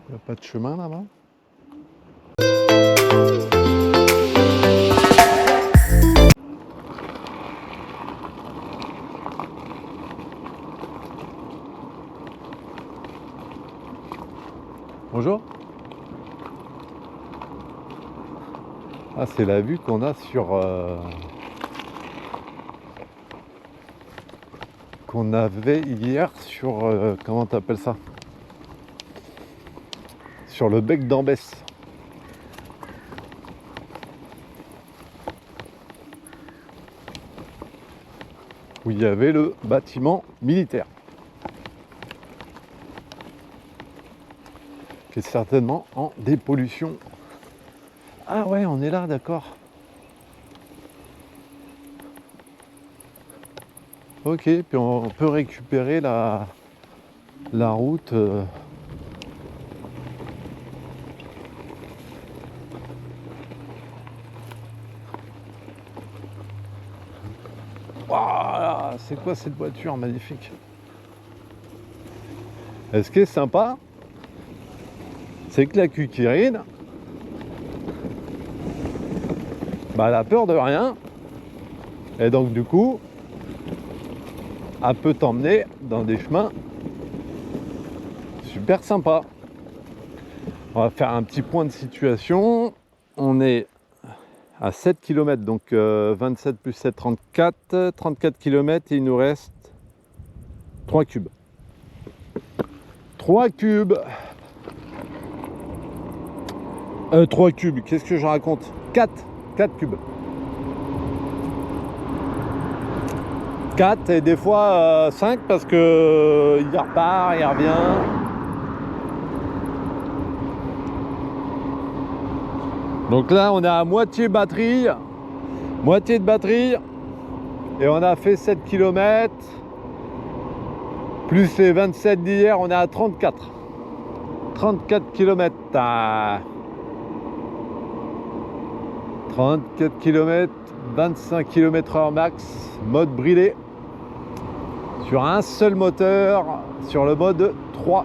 Il n'y a pas de chemin là-bas? Bonjour. Ah, c'est la vue qu'on a sur... qu'on avait hier sur... comment t'appelles ça? Sur le bec d'Ambès. Où il y avait le bâtiment militaire. Qui est certainement en dépollution. Ah ouais, on est là, d'accord. Ok, puis on peut récupérer la route. Waouh, c'est quoi cette voiture magnifique? Et ce qui est sympa, c'est que la Kukirine, bah, elle a peur de rien. Et donc du coup, elle peut t'emmener dans des chemins super sympas. On va faire un petit point de situation. On est à 7 km, donc 27 plus 7, 34. 34 km et il nous reste 3 cubes. 3 cubes. 3 cubes, qu'est-ce que je raconte? 4 cubes. 4 et des fois 5 parce que il repart, il revient. Donc là on est à moitié batterie, moitié de batterie et on a fait 7 km plus les 27 d'hier, on est à 34 km. 34 km, 25 km/h max, mode bridé sur un seul moteur, sur le mode 3.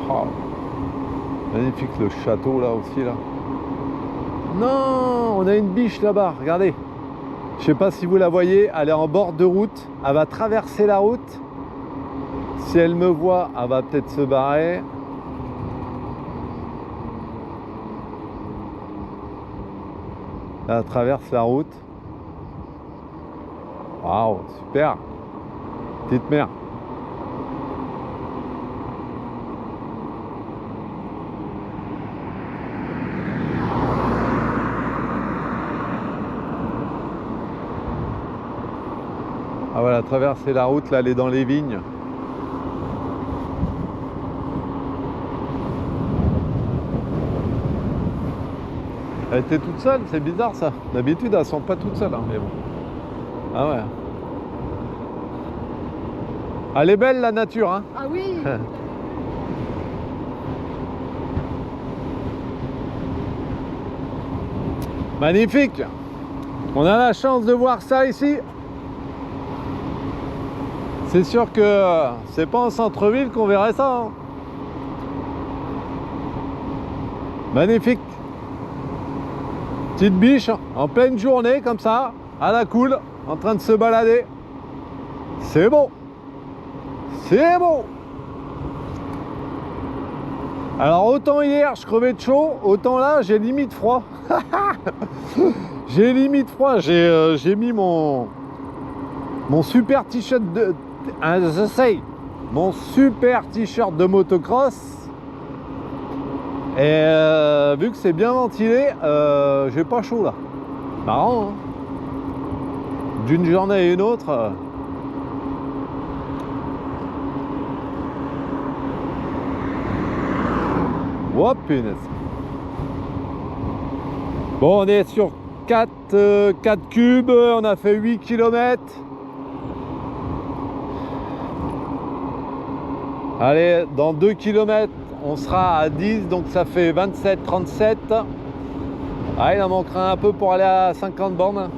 Oh, magnifique le château là aussi là. Non, on a une biche là-bas, regardez. Je sais pas si vous la voyez, elle est en bord de route, elle va traverser la route. Si elle me voit, elle va peut-être se barrer. Là, elle traverse la route. Waouh, super. Petite mère. Ah voilà, traverser la route, là, elle est dans les vignes. Elle était toute seule, c'est bizarre ça. D'habitude, elles sont pas toutes seules, hein, mais bon. Ah ouais. Elle est belle la nature, hein. Ah oui. Magnifique. On a la chance de voir ça ici. C'est sûr que c'est pas en centre-ville qu'on verrait ça, hein. Magnifique. Petite biche en pleine journée comme ça, à la cool, en train de se balader. C'est beau. C'est beau. Alors autant hier je crevais de chaud, autant là j'ai limite froid. J'ai limite froid. J'ai mis mon super t-shirt de... j'essaye. Mon super t-shirt de motocross. Et vu que c'est bien ventilé, j'ai pas chaud là. Marrant, hein. D'une journée à une autre. Oh punaise. Bon, on est sur 4 cubes, on a fait 8 km. Allez, dans 2 km, on sera à 10, donc ça fait 27, 37. Ah, il en manquera un peu pour aller à 50 bornes.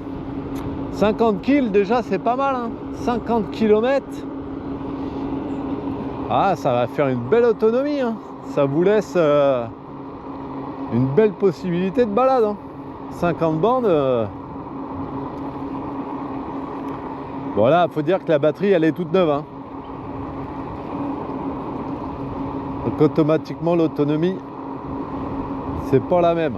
50 kills déjà c'est pas mal, hein. 50 km. Ah, ça va faire une belle autonomie, hein. Ça vous laisse une belle possibilité de balade, hein. 50 bornes. Voilà, faut dire que la batterie elle est toute neuve, hein. Donc automatiquement l'autonomie c'est pas la même.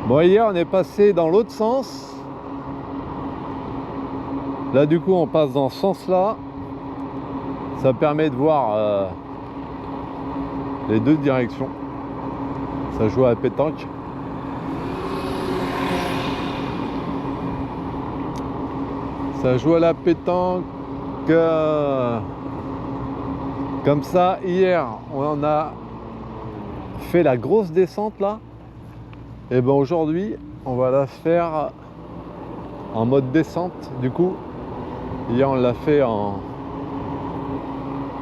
Bon, hier on est passé dans l'autre sens. Là du coup on passe dans ce sens là. Ça permet de voir les deux directions. Ça joue à la pétanque. Ça joue à la pétanque. Comme ça, hier on a fait la grosse descente là. Et ben aujourd'hui on va la faire en mode descente. Du coup hier on l'a fait en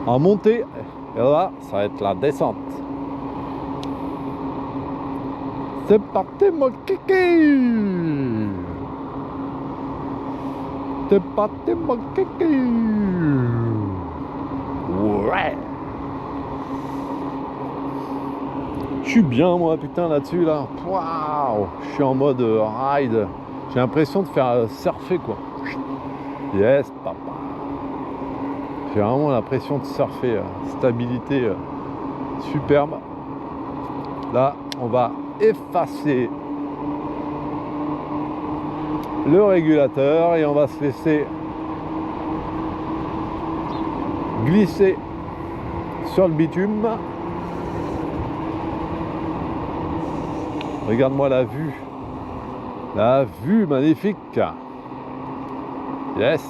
montée, et là ça va être la descente. C'est parti mon kiki. C'est parti mon kiki. Ouais. Je suis bien moi putain là-dessus là. Waouh. Je suis en mode ride. J'ai l'impression de faire surfer quoi. Yes papa. J'ai vraiment l'impression de surfer. Stabilité superbe. Là on va effacer le régulateur et on va se laisser glisser sur le bitume. Regarde-moi la vue magnifique. Yes,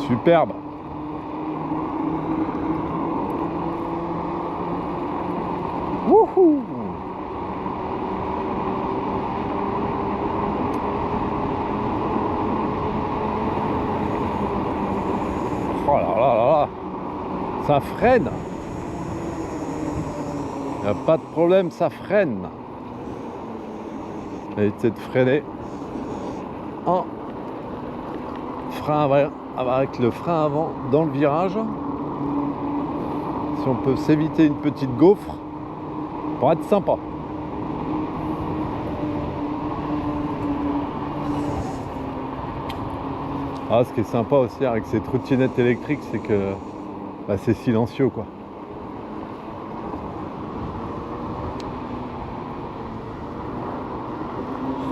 superbe. Wouhou. Oh là là là là, ça freine. Il n'y a pas de problème, ça freine. Éviter de freiner en frein avant, avec le frein avant dans le virage. Si on peut s'éviter une petite gaufre pour être sympa. Ah, ce qui est sympa aussi avec ces trottinettes électriques, c'est que bah, c'est silencieux quoi.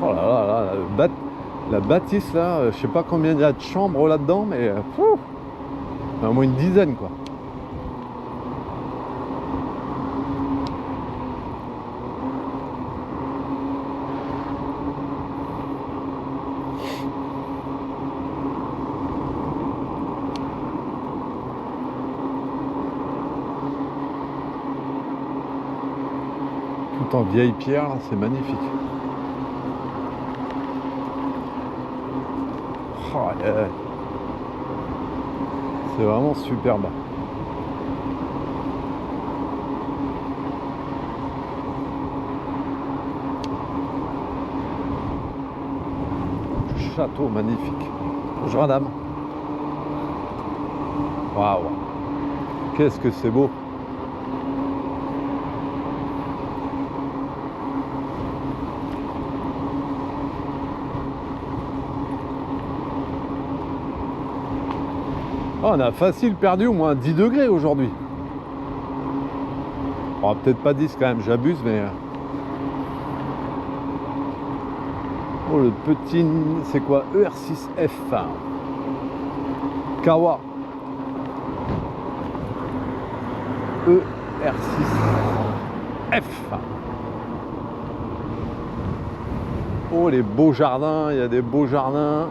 Oh là là là, la bâtisse là, je sais pas combien il y a de chambres là-dedans, mais il y a au moins une dizaine quoi. Tout en vieille pierre, c'est magnifique. Oh, yeah. C'est vraiment superbe. Château magnifique. Bonjour madame. Waouh. Qu'est-ce que c'est beau. Oh, on a facile perdu au moins 10 degrés aujourd'hui. Bon, peut-être pas 10 quand même, j'abuse, mais... Oh, le petit... C'est quoi? ER6F. Kawa. ER6F. Oh, les beaux jardins, il y a des beaux jardins.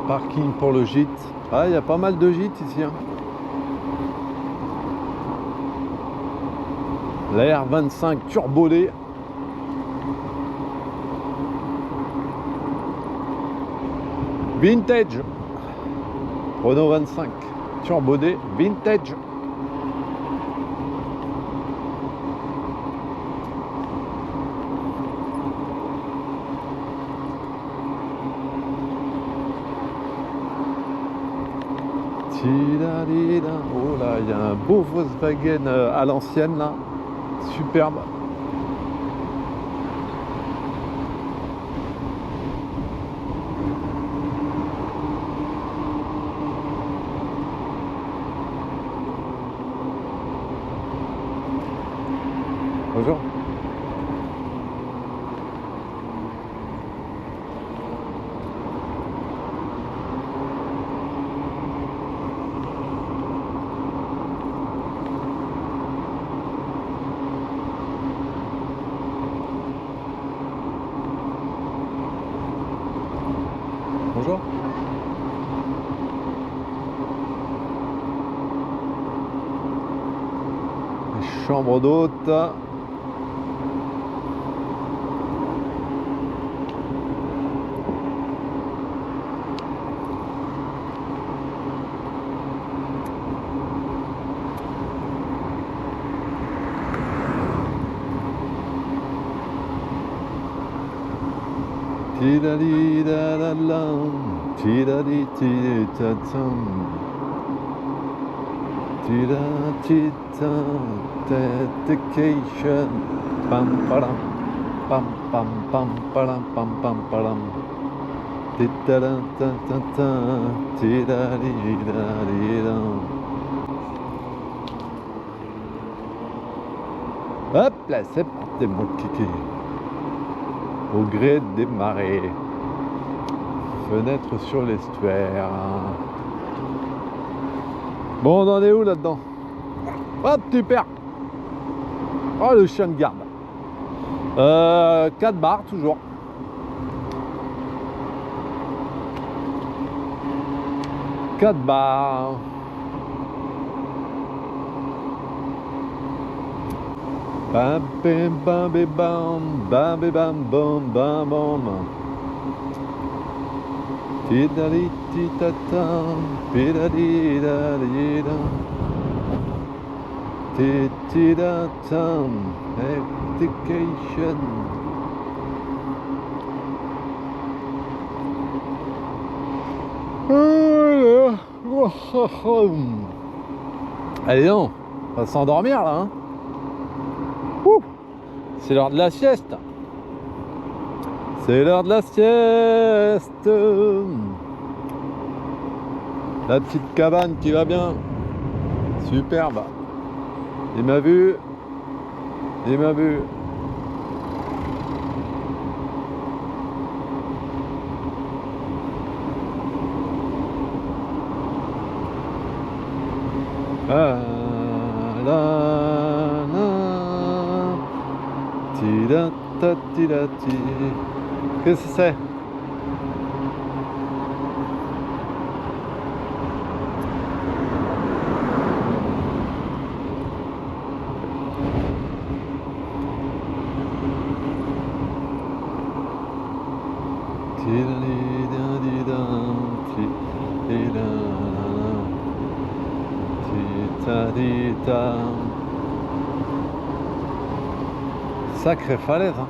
Parking pour le gîte. Ah, il y a pas mal de gîtes ici. Hein. La R25 turbodé. Vintage. Renault 25 turbodé vintage. Oh là, il y a un beau Volkswagen à l'ancienne là, superbe. Bonjour. Bonjour. Les chambres d'hôtes. Tidali da da la, tidali tita tam, tida tita dedication, pam param, pam pam pam param pam pam param, tita ta ta ta, tidali da da. Hop là, c'est parti mon kiki. Au gré des marées, fenêtre sur l'estuaire. Bon, on en est où là-dedans? Hop, tu perds. Oh, le chien de garde. 4 bars toujours. Quatre bars. Bam bam bam bam bam bam bam bam bam. Tidali titata, pidali da da. Titidata, education. Allez non, on va s'endormir là. Hein. C'est l'heure de la sieste. C'est l'heure de la sieste. La petite cabane qui va bien. Superbe. Il m'a vu. Il m'a vu. Ah, la, la. Qu'est-ce que c'est? Sacrée falaise. Hein.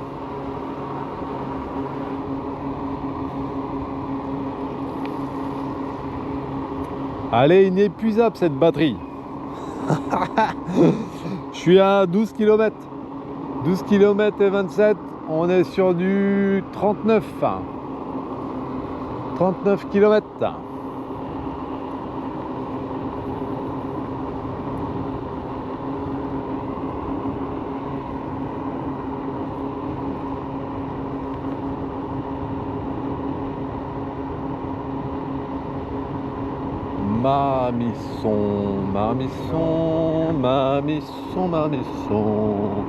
Allez, inépuisable cette batterie. Je suis à 12 km. 12 km et 27. On est sur du 39. 39 km. Marmisson, Marmisson, Marmisson, Marmisson.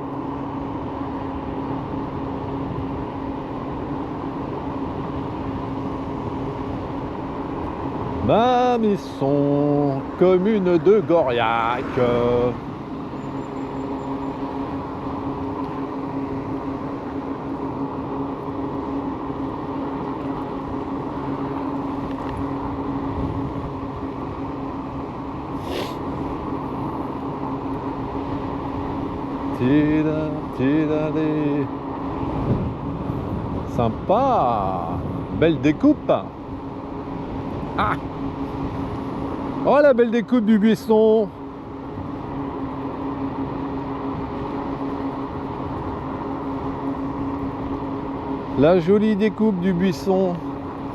Marmisson, commune de Gauriac. Sympa, belle découpe. Ah, oh la belle découpe du buisson. La jolie découpe du buisson,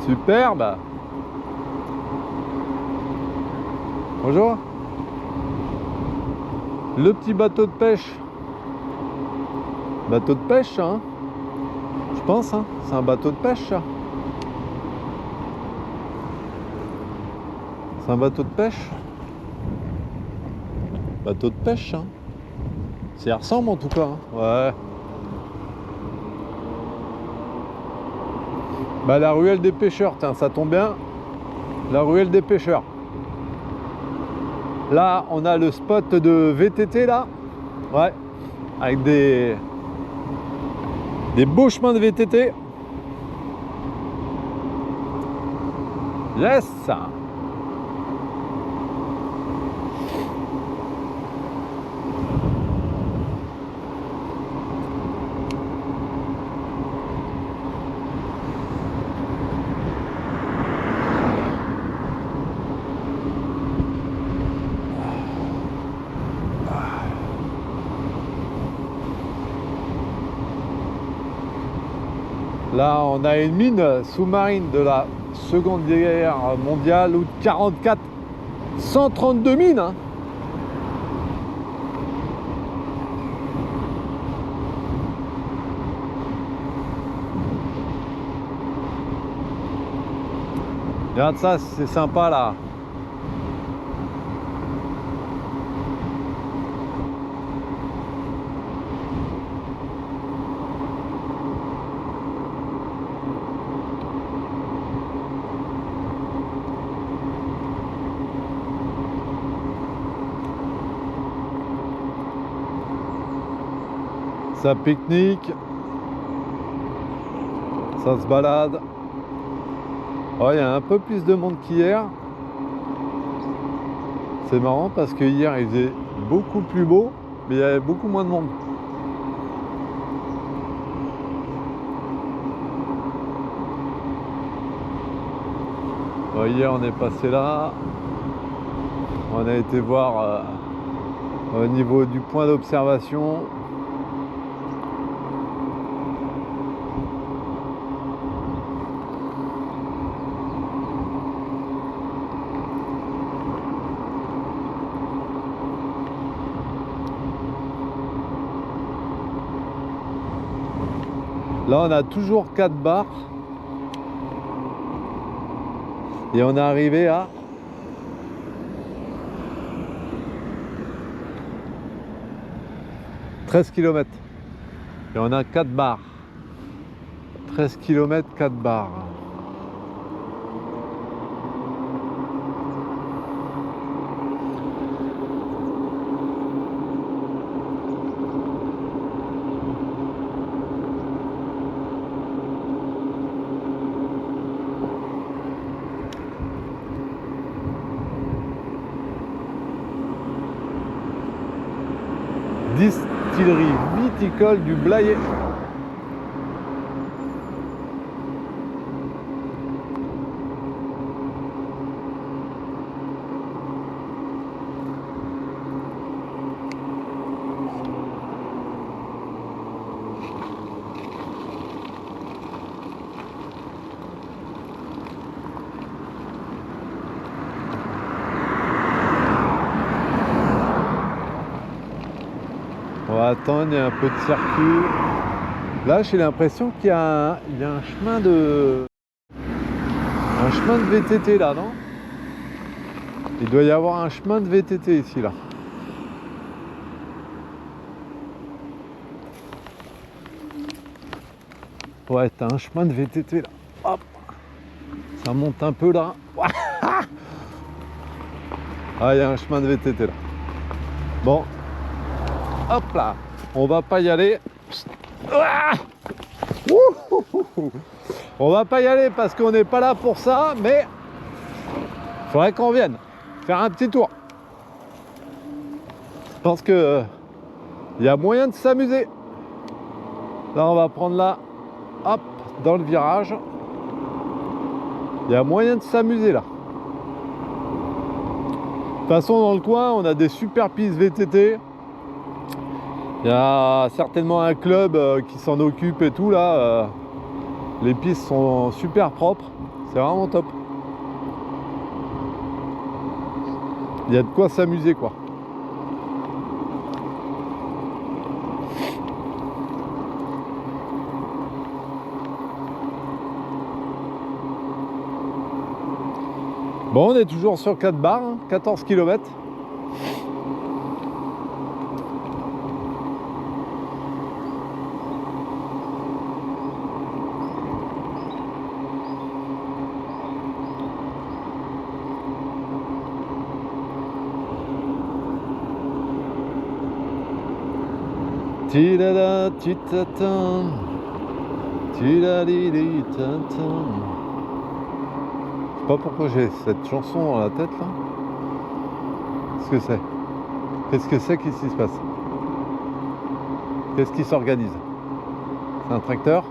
superbe. Bonjour. Le petit bateau de pêche. Bateau de pêche, hein, je pense, hein. C'est un bateau de pêche, ça. C'est un bateau de pêche. Bateau de pêche, hein. Ça y ressemble en tout cas, hein. Ouais. Bah la ruelle des pêcheurs, tiens, ça tombe bien. La ruelle des pêcheurs. Là, on a le spot de VTT, là. Ouais. Avec des beaux chemins de VTT. Yes. Là, on a une mine sous-marine de la Seconde Guerre mondiale ou de 44, 132 mines, hein. Regarde ça, c'est sympa là. Ça pique-nique, ça se balade. Oh, il y a un peu plus de monde qu'hier. C'est marrant parce que hier il faisait beaucoup plus beau, mais il y avait beaucoup moins de monde. Bon, hier on est passé là, on a été voir au niveau du point d'observation. Là, on a toujours 4 bars. Et on est arrivé à 13 km. Et on a 4 bars. 13 km, 4 bars. Distillerie viticole du Blayais. On va attendre, il y a un peu de circuit. Là, j'ai l'impression qu'il y a un chemin de VTT là, non? Il doit y avoir un chemin de VTT ici, là. Ouais, t'as un chemin de VTT, là. Hop. Ça monte un peu, là. Ah, il y a un chemin de VTT, là. Bon. Hop là. On va pas y aller. On va pas y aller parce qu'on n'est pas là pour ça, mais il faudrait qu'on vienne faire un petit tour. Je pense que il y a moyen de s'amuser. Là, on va prendre là, hop, dans le virage. Il y a moyen de s'amuser là. De toute façon, dans le coin, on a des super pistes VTT. Il y a certainement un club qui s'en occupe et tout là. Les pistes sont super propres. C'est vraiment top. Il y a de quoi s'amuser quoi. Bon, on est toujours sur 4 barres, hein, 14 km. Tidada, titatan, tidadidi, tatan. Je sais pas pourquoi j'ai cette chanson dans la tête là. Qu'est-ce que c'est? Qu'est-ce que c'est? Qu'est-ce qui se passe? Qu'est-ce qui s'organise? C'est un tracteur?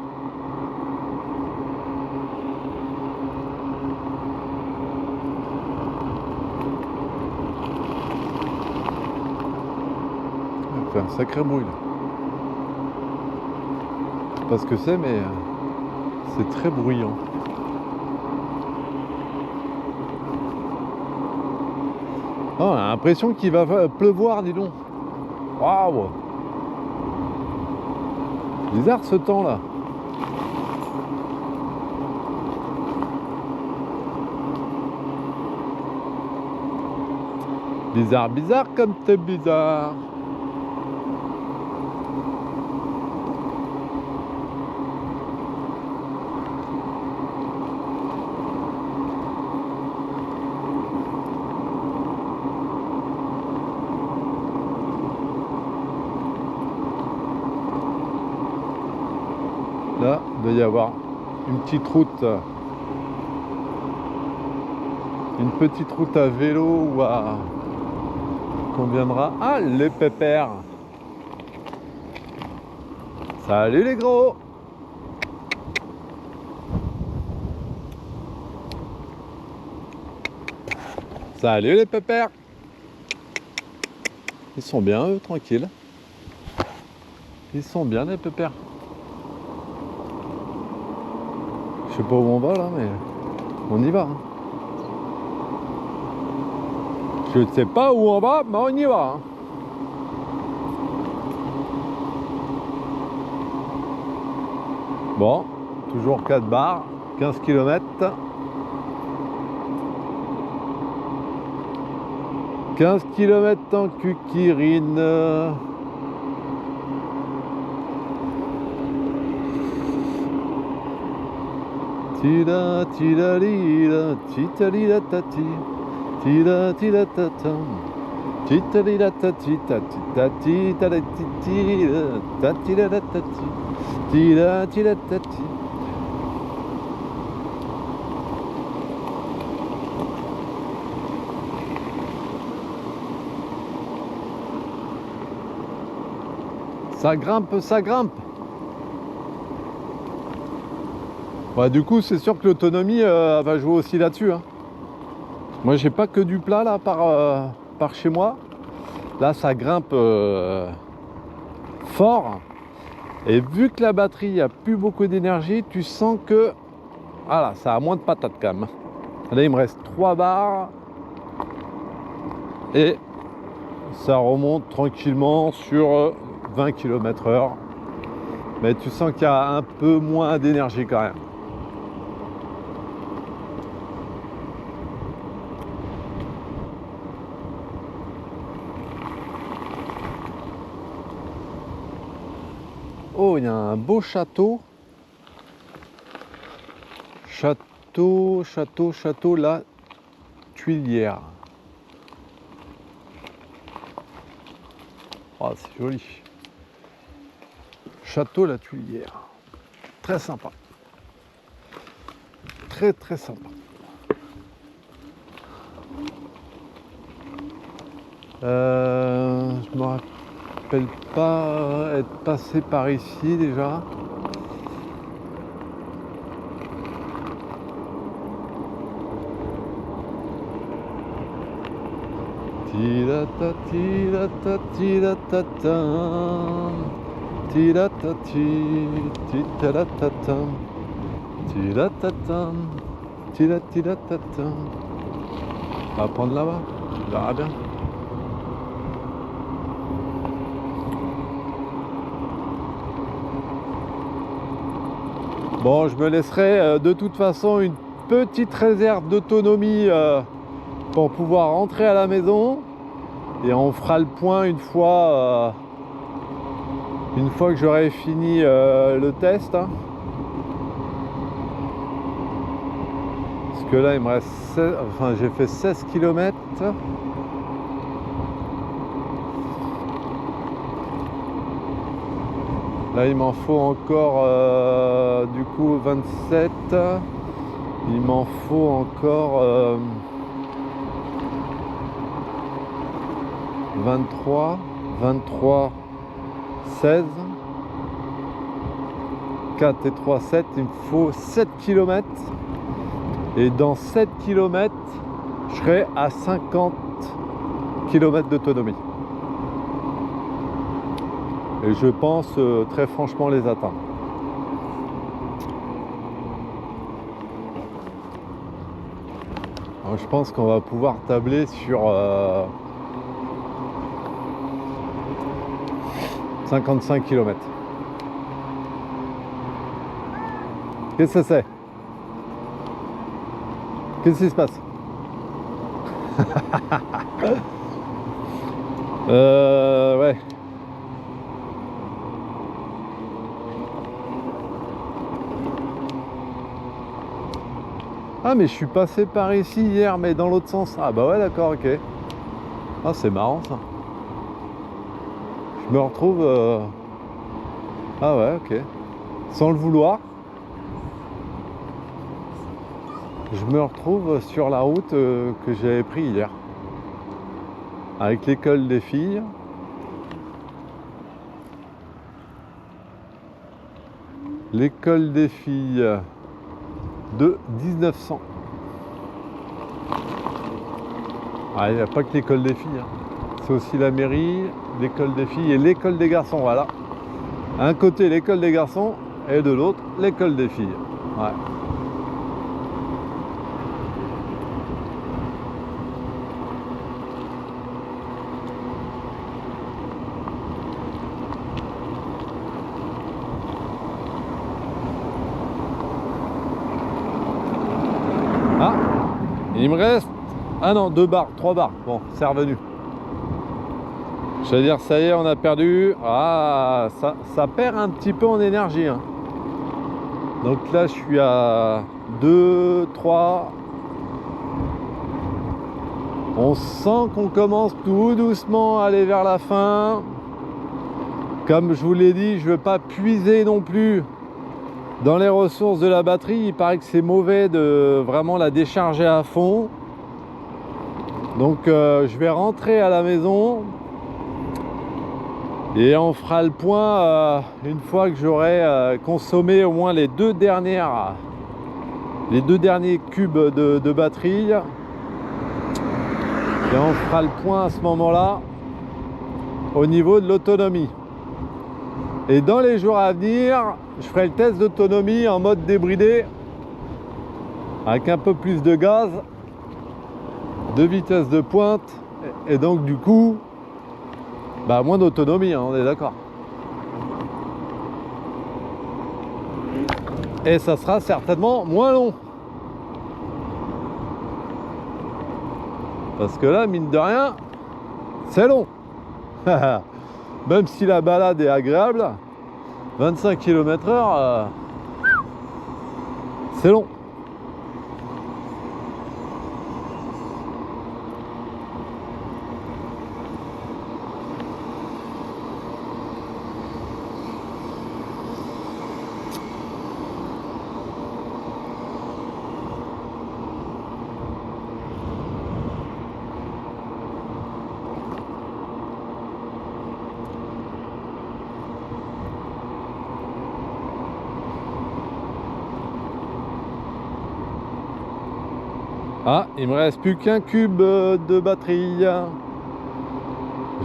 Il fait un sacré bruit là. Je sais pas ce que c'est, mais c'est très bruyant. Oh, on a l'impression qu'il va pleuvoir, dis donc. Waouh! Bizarre ce temps là. Bizarre, bizarre comme t'es bizarre. Là, il doit y avoir une petite route à vélo ou à qu'on viendra. Ah, les pépères. Salut les gros. Salut les pépères. Ils sont bien eux, tranquilles. Ils sont bien les pépères. Je sais pas où on va là, mais on y va. Hein. Je ne sais pas où on va, mais on y va. Hein. Bon, toujours 4 barres, 15 km. 15 km en Kukirine. Tida tida lida, tita lida tati, tida tida tatam, tita lida tati, tata tita tita, tati da tati, tida tida tati. Ça grimpe, ça grimpe. Ouais, du coup, c'est sûr que l'autonomie va jouer aussi là-dessus. Hein. Moi, j'ai pas que du plat là par chez moi. Là, ça grimpe fort. Et vu que la batterie a plus beaucoup d'énergie, tu sens que voilà, ça a moins de patates quand même. Là, il me reste 3 barres. Et ça remonte tranquillement sur 20 km/h. Mais tu sens qu'il y a un peu moins d'énergie quand même. Oh, il y a un beau château. Château, la Tuilière. Oh, c'est joli. Château la Tuilière. Très sympa. Très très sympa. Je me rappelle pas être passé par ici déjà. Ti-da-ta, ti-da-ta, ti-da-ta-ta. Ti-da-ta-ti, ti-da-ta-ta. Ti-da-ta-ta, ti-da-ti-da-ta-ta. On va prendre là-bas, on verra bien. Bon, je me laisserai de toute façon une petite réserve d'autonomie pour pouvoir rentrer à la maison, et on fera le point une fois que j'aurai fini le test, hein. Parce que là il me reste 16, enfin j'ai fait 16 km. Là il m'en faut encore du coup 27. Il m'en faut encore 23, 16, 4 et 3, 7, il me faut 7 km. Et dans 7 km, je serai à 50 km d'autonomie. Et je pense très franchement les atteindre. Alors, je pense qu'on va pouvoir tabler sur 55 km. Qu'est-ce que c'est? Qu'est-ce qui se passe? Ouais. Ah mais je suis passé par ici hier, mais dans l'autre sens. Ah bah ouais, d'accord, ok. Ah c'est marrant ça. Je me retrouve... Ah ouais, ok. Sans le vouloir. Je me retrouve sur la route que j'avais pris hier. Avec l'école des filles. L'école des filles de 1900. Ah, il n'y a pas que l'école des filles, hein. C'est aussi la mairie, l'école des filles et l'école des garçons, voilà. Un côté l'école des garçons et de l'autre l'école des filles. Ouais. Ah, il me reste... Ah non, 2 barres, 3 barres. Bon, c'est revenu. Je veux dire, ça y est, on a perdu. Ah, ça perd un petit peu en énergie, hein. Donc là, je suis à 2, 3. On sent qu'on commence tout doucement à aller vers la fin. Comme je vous l'ai dit, je ne veux pas puiser non plus dans les ressources de la batterie. Il paraît que c'est mauvais de vraiment la décharger à fond. Donc je vais rentrer à la maison. Et on fera le point une fois que j'aurai consommé au moins les deux derniers cubes de batterie. Et on fera le point à ce moment-là au niveau de l'autonomie. Et dans les jours à venir, je ferai le test d'autonomie en mode débridé avec un peu plus de gaz, de vitesse de pointe, et donc du coup bah, moins d'autonomie, hein, on est d'accord. Et ça sera certainement moins long. Parce que là, mine de rien, c'est long. Même si la balade est agréable, 25 km/h, c'est long. Ah, il me reste plus qu'un cube de batterie.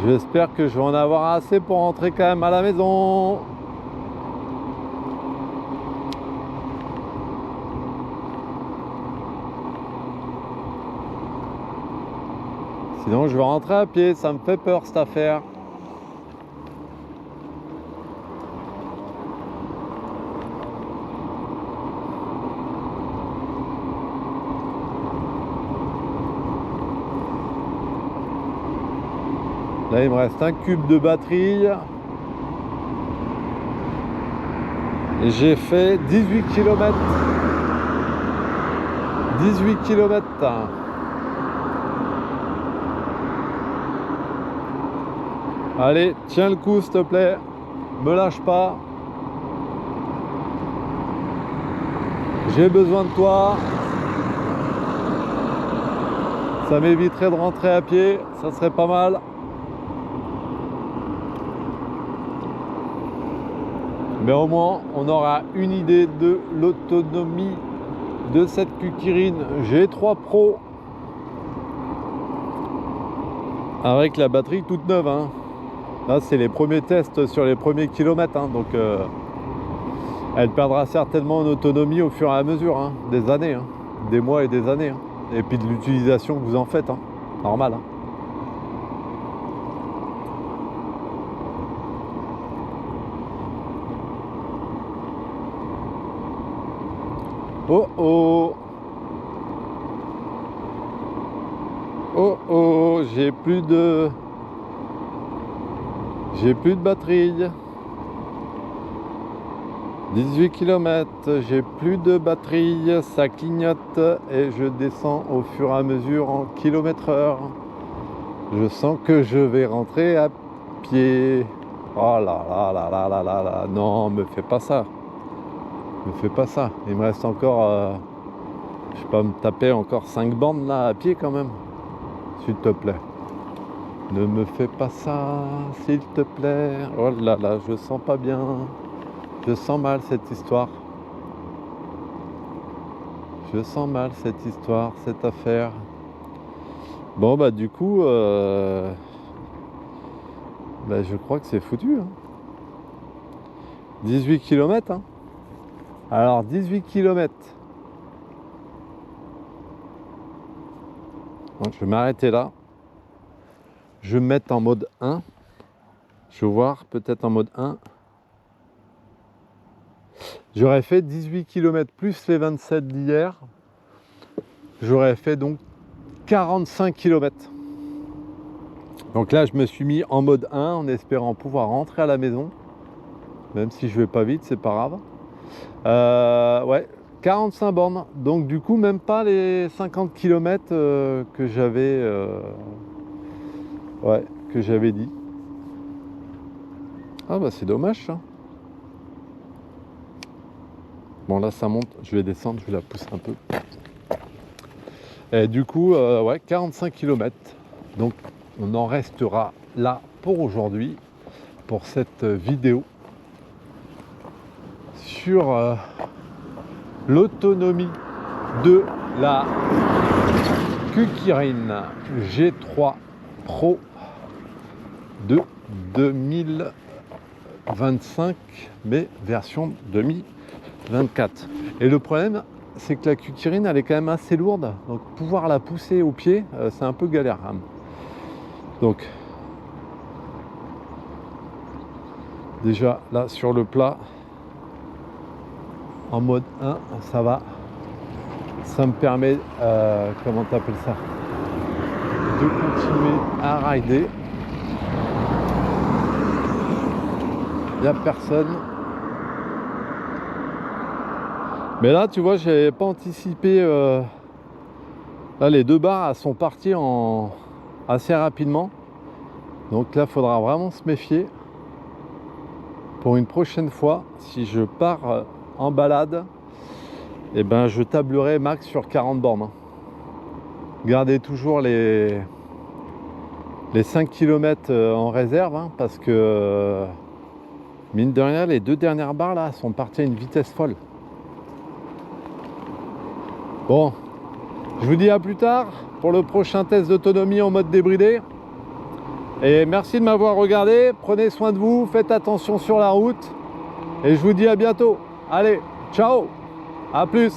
J'espère que je vais en avoir assez pour rentrer quand même à la maison. Sinon je vais rentrer à pied, ça me fait peur cette affaire. Là, il me reste un cube de batterie. Et j'ai fait 18 km. 18 km. Allez, tiens le coup, s'il te plaît. Me lâche pas. J'ai besoin de toi. Ça m'éviterait de rentrer à pied. Ça serait pas mal. Mais au moins, on aura une idée de l'autonomie de cette Kukirin G3 Pro avec la batterie toute neuve. Hein. Là, c'est les premiers tests sur les premiers kilomètres. Hein, donc, elle perdra certainement en autonomie au fur et à mesure hein, des années, hein, des mois et des années. Hein, et puis de l'utilisation que vous en faites. Hein, normal. Hein. Oh oh! Oh oh! J'ai plus de batterie. 18 km, j'ai plus de batterie, ça clignote et je descends au fur et à mesure en km/h. Je sens que je vais rentrer à pied. Oh là là là là là là là! Non, me fais pas ça! Me fais pas ça, il me reste encore, je sais pas, me taper encore 5 bornes là à pied quand même, s'il te plaît. Ne me fais pas ça, s'il te plaît. Oh là là, je sens pas bien, je sens mal cette histoire. Je sens mal cette histoire, cette affaire. Bon bah du coup, bah, je crois que c'est foutu. Hein. 18 km, hein. Alors 18 km. Donc, je vais m'arrêter là. Je vais me mettre en mode 1. Je vais voir peut-être en mode 1. J'aurais fait 18 km plus les 27 d'hier. J'aurais fait donc 45 km. Donc là, je me suis mis en mode 1 en espérant pouvoir rentrer à la maison. Même si je vais pas vite, c'est pas grave. Ouais, 45 bornes. Donc du coup, même pas les 50 km que j'avais dit. Ah bah c'est dommage ça. Bon là ça monte, je vais descendre, je vais la pousser un peu. Et du coup, ouais, 45 km. Donc on en restera là pour aujourd'hui, pour cette vidéo sur l'autonomie de la Kukirin G3 Pro de 2025, mais version 2024. Et le problème, c'est que la Kukirin, elle est quand même assez lourde, donc pouvoir la pousser au pied, c'est un peu galère. Hein. Donc, déjà là sur le plat, en mode 1, ça va. Ça me permet, comment t'appelles ça, de continuer à rider. Il n'y a personne. Mais là, tu vois, j'avais pas anticipé. Là, les deux barres elles sont parties assez rapidement. Donc là, il faudra vraiment se méfier. Pour une prochaine fois, si je pars en balade, eh ben, je tablerai max sur 40 bornes. Hein. Gardez toujours les 5 km en réserve, hein, parce que mine de rien, les deux dernières barres là sont parties à une vitesse folle. Bon, je vous dis à plus tard pour le prochain test d'autonomie en mode débridé. Et merci de m'avoir regardé. Prenez soin de vous, faites attention sur la route. Et je vous dis à bientôt. Allez, ciao, à plus.